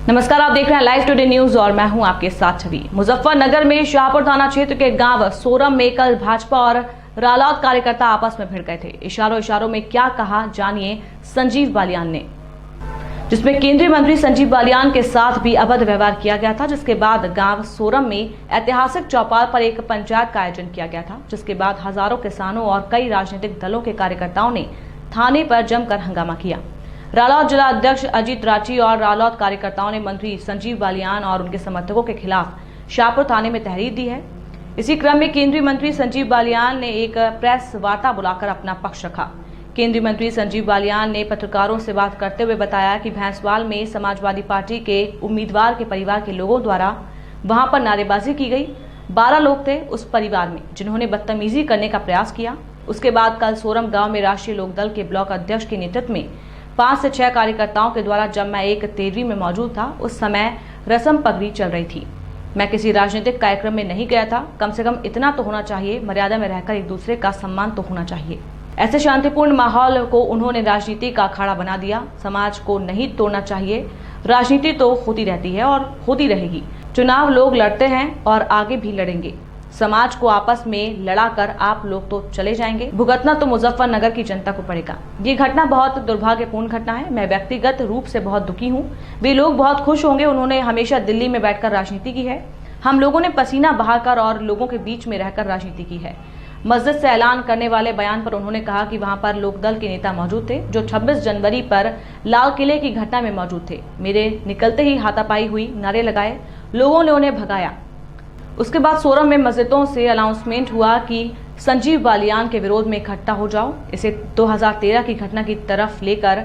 नमस्कार, आप देख रहे हैं लाइव टुडे न्यूज और मैं हूं आपके साथ छवि। मुजफ्फरनगर में शाहपुर थाना क्षेत्र के गांव सोरम में कल भाजपा और रालोद कार्यकर्ता आपस में भिड़ गए थे। इशारों में क्या कहा, जानिए संजीव बालियान ने, जिसमें केंद्रीय मंत्री संजीव बालियान के साथ भी अभद्र व्यवहार किया गया था। जिसके बाद गांव सोरम में ऐतिहासिक चौपाल पर एक पंचायत का आयोजन किया गया था। जिसके बाद हजारों किसानों और कई राजनीतिक दलों के कार्यकर्ताओं ने थाने पर जमकर हंगामा किया। रालोद जिला अध्यक्ष अजीत राठी और रालोद कार्यकर्ताओं ने मंत्री संजीव बालियान और उनके समर्थकों के खिलाफ शाहपुर थाने में तहरीर दी है। इसी क्रम में केंद्रीय मंत्री संजीव बालियान ने एक प्रेस वार्ता बुलाकर अपना पक्ष रखा। केंद्रीय मंत्री संजीव बालियान ने पत्रकारों से बात करते हुए बताया कि भैंसवाल में समाजवादी पार्टी के उम्मीदवार के परिवार के लोगों द्वारा वहां पर नारेबाजी की गई। 12 लोग थे उस परिवार में जिन्होंने बदतमीजी करने का प्रयास किया। उसके बाद कल सोरम गांव में राष्ट्रीय लोकदल के ब्लॉक अध्यक्ष के नेतृत्व में 5 से 6 कार्यकर्ताओं के द्वारा, जब मैं एक तेरहवीं में मौजूद था, उस समय रस्म पगड़ी चल रही थी। मैं किसी राजनीतिक कार्यक्रम में नहीं गया था। कम से कम इतना तो होना चाहिए, मर्यादा में रहकर एक दूसरे का सम्मान तो होना चाहिए। ऐसे शांतिपूर्ण माहौल को उन्होंने राजनीति का अखाड़ा बना दिया। समाज को नहीं तोड़ना चाहिए। राजनीति तो होती रहती है और होती रहेगी। चुनाव लोग लड़ते हैं और आगे भी लड़ेंगे। समाज को आपस में लड़ाकर आप लोग तो चले जाएंगे, भुगतना तो मुजफ्फरनगर की जनता को पड़ेगा। ये घटना बहुत दुर्भाग्यपूर्ण घटना है। मैं व्यक्तिगत रूप से बहुत दुखी हूँ। वे लोग बहुत खुश होंगे। उन्होंने हमेशा दिल्ली में बैठकर राजनीति की है। हम लोगों ने पसीना बहाकर और लोगों के बीच में रहकर राजनीति की है। मस्जिद से ऐलान करने वाले बयान पर उन्होंने कहा कि वहां पर लोकदल के नेता मौजूद थे जो 26 जनवरी पर लाल किले की घटना में मौजूद थे। मेरे निकलते ही हाथापाई हुई, नारे लगाए, लोगों ने उन्हें भगाया। उसके बाद सोरम में मस्जिदों से अनाउंसमेंट हुआ कि संजीव बालियान के विरोध में इकट्ठा हो जाओ। इसे 2013 की घटना की तरफ लेकर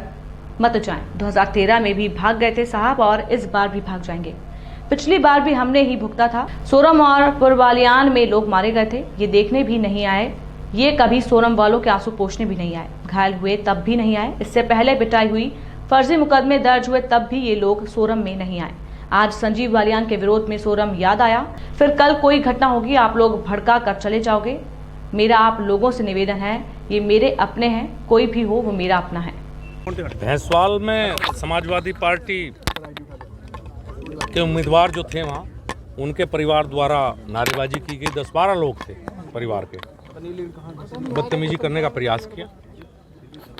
मत जाएं। 2013 में भी भाग गए थे साहब और इस बार भी भाग जाएंगे। पिछली बार भी हमने ही भुगता था। सोरम और पुरवालियान में लोग मारे गए थे, ये देखने भी नहीं आए। ये कभी सोरम वालों के आंसू पोंछने भी नहीं आए। घायल हुए तब भी नहीं आए। इससे पहले पिटाई हुई, फर्जी मुकदमे दर्ज हुए, तब भी ये लोग सोरम में नहीं आए। आज संजीव बालियान के विरोध में सोरम याद आया। फिर कल कोई घटना होगी, आप लोग भड़का कर चले जाओगे। मेरा आप लोगों से निवेदन है, ये मेरे अपने हैं, कोई भी हो वो मेरा अपना है। भैंसवाल में समाजवादी पार्टी के उम्मीदवार जो थे वहाँ, उनके परिवार द्वारा नारेबाजी की गई। 10-12 लोग थे परिवार के, बदतमीजी करने का प्रयास किया।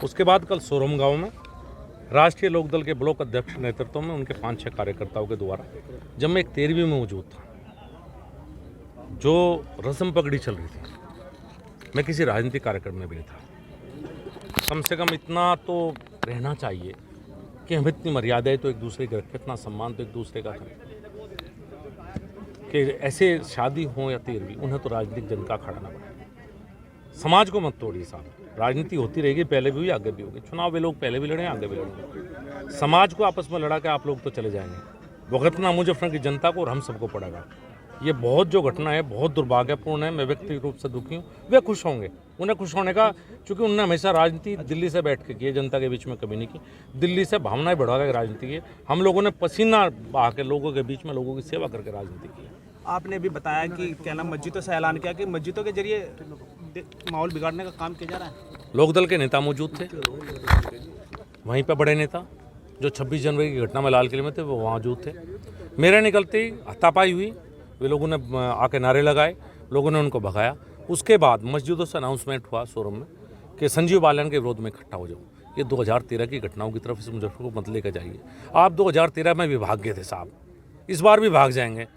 उसके बाद कल सोरम गांव में राष्ट्रीय लोकदल के ब्लॉक अध्यक्ष नेतृत्व में उनके 5-6 कार्यकर्ताओं के द्वारा, जब मैं एक 13वीं में मौजूद था, जो रस्म पगड़ी चल रही थी, मैं किसी राजनीतिक कार्यक्रम में भी नहीं था। कम से कम इतना तो रहना चाहिए कि हम इतनी मर्यादाएं तो एक दूसरे की रखें, इतना सम्मान तो एक दूसरे का करें कि ऐसे शादी हो या 13वीं, उन्हें तो राजनीतिक जन का अखाड़ा ना बनाए। समाज को मत तोड़िए साहब। राजनीति होती रहेगी, पहले भी हुई, आगे भी होगी। चुनाव वे लोग पहले भी लड़े, आगे भी लड़ेंगे। समाज को आपस में लड़ा के आप लोग तो चले जाएंगे। भुगतना मुजफ्फरनगर की जनता को और हम सबको पड़ेगा। ये बहुत जो घटना है बहुत दुर्भाग्यपूर्ण है। मैं व्यक्तिगत रूप से दुखी हूँ। वे खुश होंगे, उन्हें खुश होने का, क्योंकि उन्होंने हमेशा राजनीति दिल्ली से बैठ के की है, जनता के बीच में कभी नहीं की। दिल्ली से भावनाएं बढ़ा के राजनीति की है। हम लोगों ने पसीना बहा के लोगों के बीच में लोगों की सेवा करके राजनीति की है। आपने भी बताया कि क्या नाम मस्जिदों से ऐलान किया कि मस्जिदों के जरिए माहौल बिगाड़ने का काम किया जा रहा है। लोकदल के नेता मौजूद थे वहीं पे, बड़े नेता जो 26 जनवरी की घटना में लाल किले में थे वो वहाँ मौजूद थे। मेरे निकलते ही हाथापाई हुई, वे लोगों ने आके नारे लगाए, लोगों ने उनको भगाया। उसके बाद मस्जिदों से अनाउंसमेंट हुआ सोरम में कि संजीव बालियान के विरोध में इकट्ठा हो जाओ। ये 2013 की घटनाओं की तरफ इस मुजफ्फर को मत लेकर जाइए। आप 2013 में भी भाग गए थे साहब, इस बार भी भाग जाएंगे।